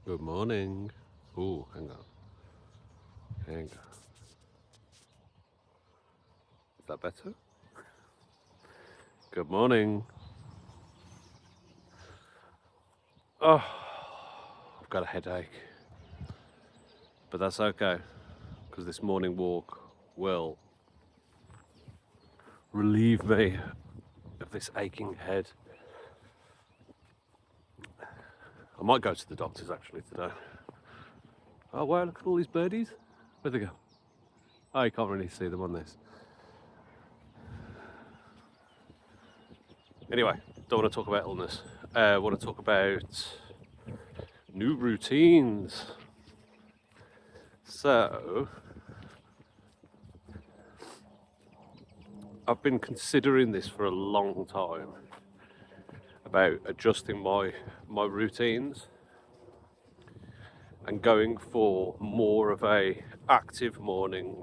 Good morning. Ooh, hang on. Hang on. Is that better? Good morning. Oh, I've got a headache. But that's okay, because this morning walk will relieve me of this aching head. I might go to the doctor's actually today. Oh, wow, look at all these birdies. Where'd they go? Oh, you can't really see them on this. Anyway, don't want to talk about illness. I want to talk about new routines. So, I've been considering this for a long time about adjusting my routines and going for more of a active morning.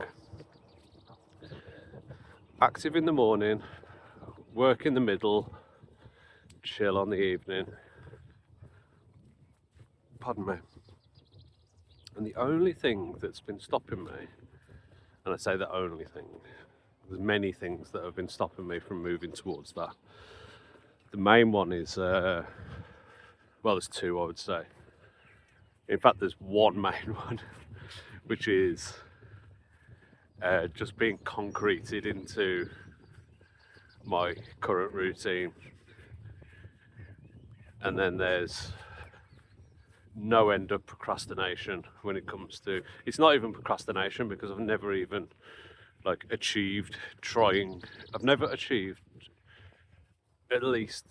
Active in the morning, work in the middle, chill on the evening. Pardon me. And the only thing that's been stopping me, and I say the only thing, there's many things that have been stopping me from moving towards that. The main one is, well, there's two, I would say. In fact, there's one main one, which is just being concreted into my current routine. And then there's no end of procrastination when it comes to, it's not even procrastination because I've never even achieved trying. I've never achieved at least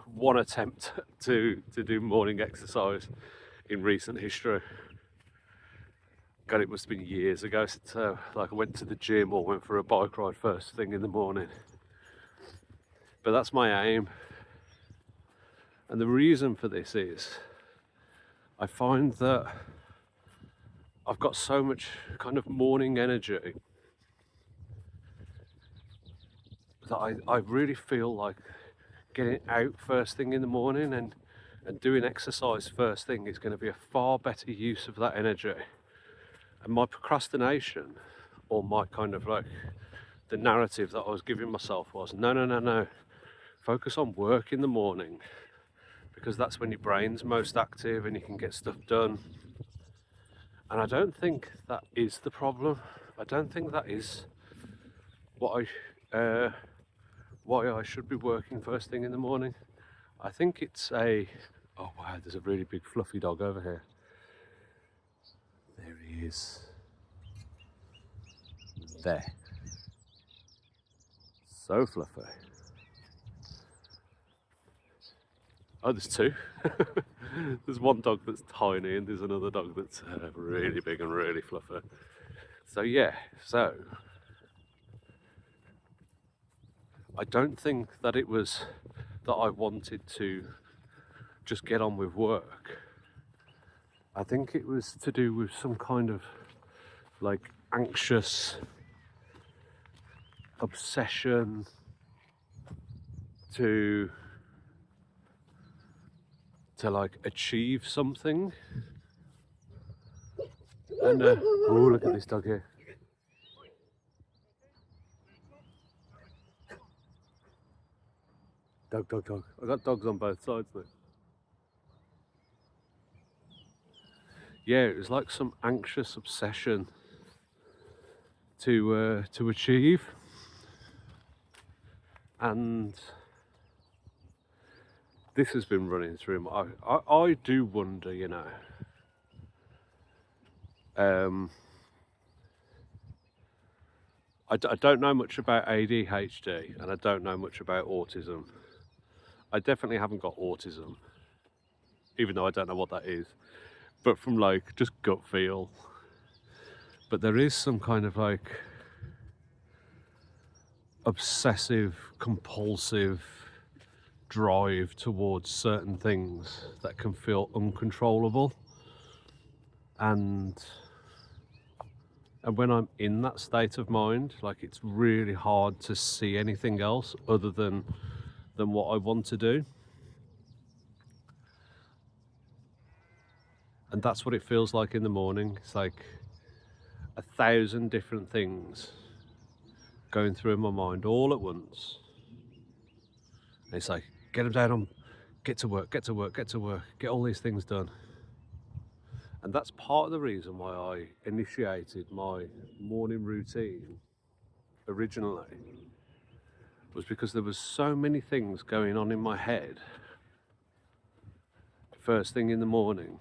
one attempt to do morning exercise in recent history. God, it must have been years ago since I went to the gym or went for a bike ride first thing in the morning. But that's my aim. And the reason for this is I find that I've got so much kind of morning energy that I really feel like getting out first thing in the morning and doing exercise first thing is going to be a far better use of that energy. And my procrastination, or my kind of the narrative that I was giving myself was no. Focus on work in the morning because that's when your brain's most active and you can get stuff done. And I don't think that is the problem. I don't think that is what why I should be working first thing in the morning. I think it's oh wow, there's a really big fluffy dog over here. There he is. There. So fluffy. Oh, there's two. There's one dog that's tiny and there's another dog that's really big and really fluffy. So yeah, I don't think that it was that I wanted to just get on with work. I think it was to do with some kind of anxious obsession to achieve something. And oh, look at this dog here. Dog. I got dogs on both sides now. Yeah, it was like some anxious obsession to achieve, and this has been running through my. I do wonder, I don't know much about ADHD and I don't know much about autism. I definitely haven't got autism, even though I don't know what that is. But from just gut feel. But there is some kind of obsessive, compulsive drive towards certain things that can feel uncontrollable. And when I'm in that state of mind, it's really hard to see anything else other than what I want to do. And that's what it feels like in the morning. It's like 1,000 different things going through my mind all at once. And it's like, get them down on, get to work, get to work, get to work, get all these things done. And that's part of the reason why I initiated my morning routine originally, was because there was so many things going on in my head first thing in the morning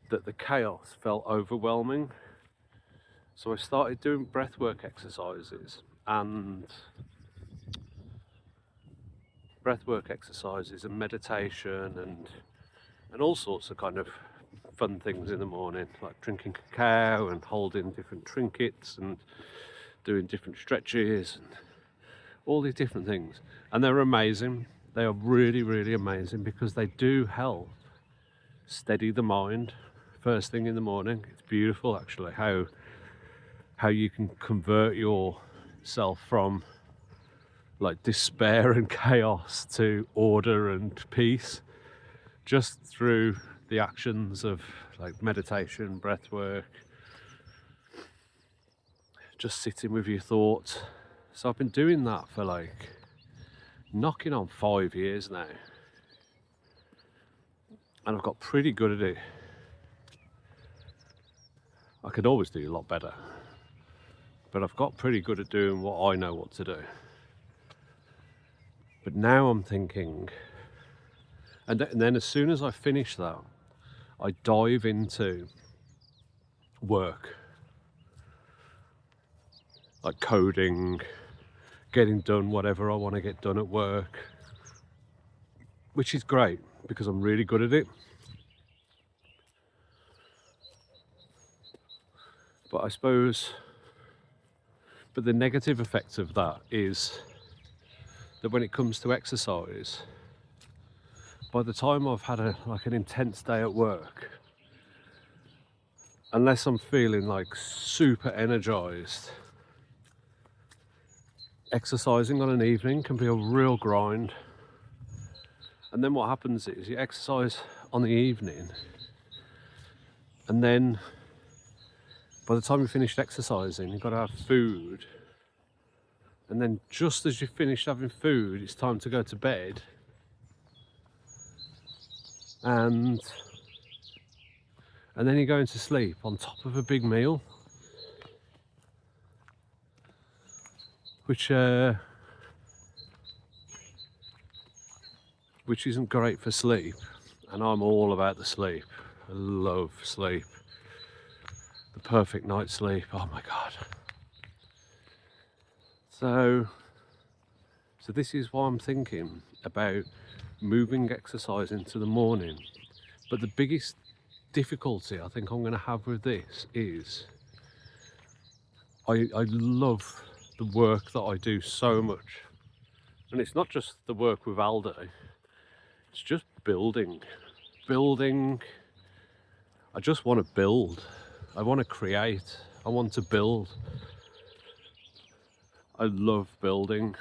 that the chaos felt overwhelming. So I started doing breathwork exercises and meditation and all sorts of kind of fun things in the morning, like drinking cacao and holding different trinkets and doing different stretches and all these different things. And they're amazing. They are really, really amazing because they do help steady the mind first thing in the morning. It's beautiful actually how you can convert yourself from like despair and chaos to order and peace just through the actions of like meditation, breath work, just sitting with your thoughts. So I've been doing that for like knocking on 5 years now, and I've got pretty good at it. I could always do a lot better, but I've got pretty good at doing what I know what to do. But now I'm thinking, and then as soon as I finish that, I dive into work, like coding, getting done whatever I want to get done at work, which is great because I'm really good at it. But I suppose, the negative effect of that is that when it comes to exercise, by the time I've had an intense day at work, unless I'm feeling like super energized, exercising on an evening can be a real grind. And then what happens is you exercise on the evening, and then by the time you finished exercising, you've got to have food. And then just as you've finished having food, it's time to go to bed. And then you're going to sleep on top of a big meal, which isn't great for sleep. And I'm all about the sleep. I love sleep. The perfect night's sleep. Oh my God. So this is why I'm thinking about moving exercise into the morning. But the biggest difficulty I think I'm going to have with this is I love the work that I do so much. And it's not just the work with Aldo, it's just building. I just want to build. I want to create. I want to build. I love building.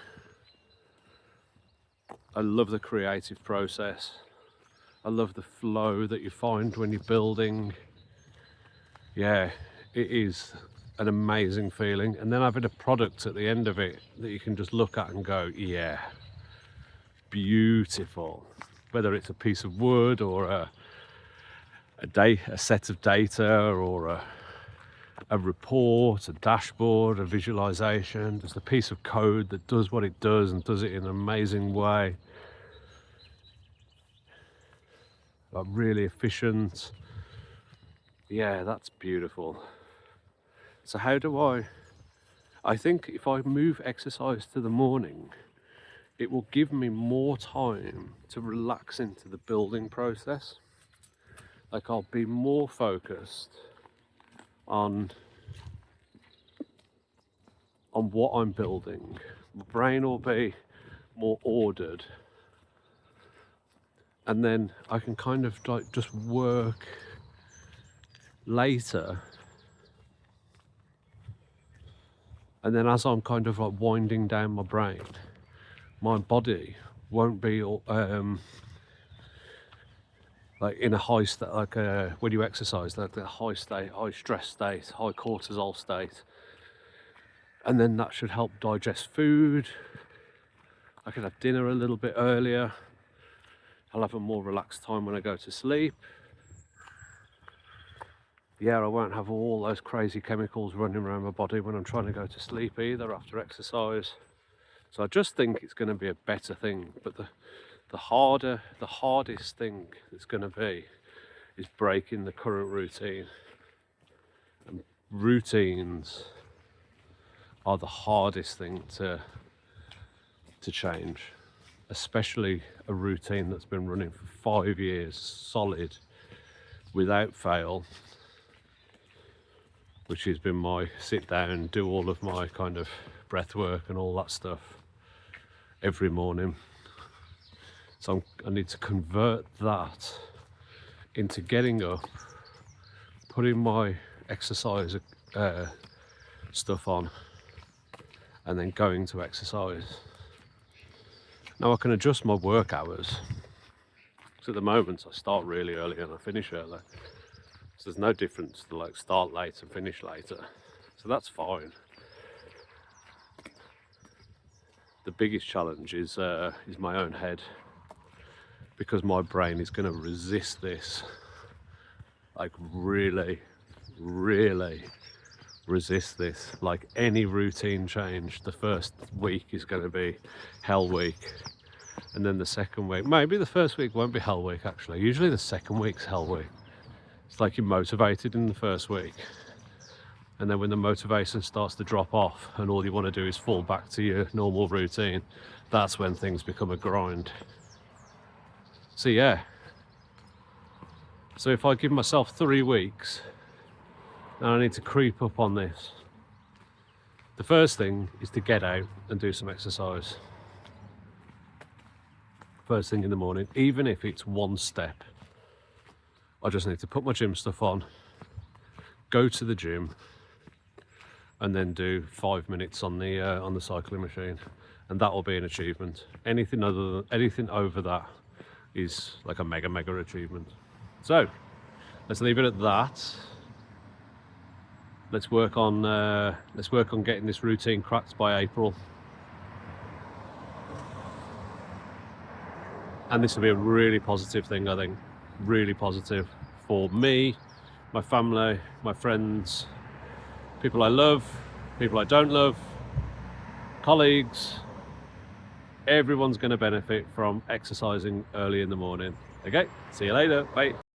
I love the creative process. I love the flow that you find when you're building. Yeah, it is an amazing feeling. And then having a product at the end of it that you can just look at and go, yeah, beautiful. Whether it's a piece of wood or a set of data or a report, a dashboard, a visualization, just a piece of code that does what it does and does it in an amazing way. Like really efficient. Yeah, that's beautiful. So how do I think if I move exercise to the morning, it will give me more time to relax into the building process. Like I'll be more focused on what I'm building. My brain will be more ordered, and then I can kind of like just work later. And then as I'm kind of like winding down my brain, my body won't be like in a high state, like when you exercise, like the high state, high stress state, high cortisol state, and then that should help digest food. I can have dinner a little bit earlier. I'll have a more relaxed time when I go to sleep. Yeah, I won't have all those crazy chemicals running around my body when I'm trying to go to sleep either after exercise. So I just think it's going to be a better thing. But the hardest thing it's going to be is breaking the current routine. And routines are the hardest thing to change, especially a routine that's been running for 5 years solid without fail, which has been my sit down, do all of my kind of breath work and all that stuff every morning. So I need to convert that into getting up, putting my exercise stuff on, and then going to exercise. Now I can adjust my work hours. So at the moment I start really early and I finish early. So there's no difference to like start late and finish later. So that's fine. The biggest challenge is my own head, because my brain is going to resist this, like really resist this. Like any routine change, the first week is going to be hell week, and then the second week, maybe the first week won't be hell week actually. Usually the second week's hell week. It's like you're motivated in the first week, and then when the motivation starts to drop off and all you want to do is fall back to your normal routine, that's when things become a grind. So yeah, so if I give myself 3 weeks, and I need to creep up on this, the first thing is to get out and do some exercise first thing in the morning, even if it's one step. I just need to put my gym stuff on, go to the gym, and then do 5 minutes on the cycling machine, and that will be an achievement. Anything over that is like a mega achievement. So let's leave it at that. Let's work on getting this routine cracked by April, and this will be a really positive thing, I think. Really positive for me, my family, my friends, people I love, people I don't love, colleagues. Everyone's going to benefit from exercising early in the morning. Okay, see you later. Bye.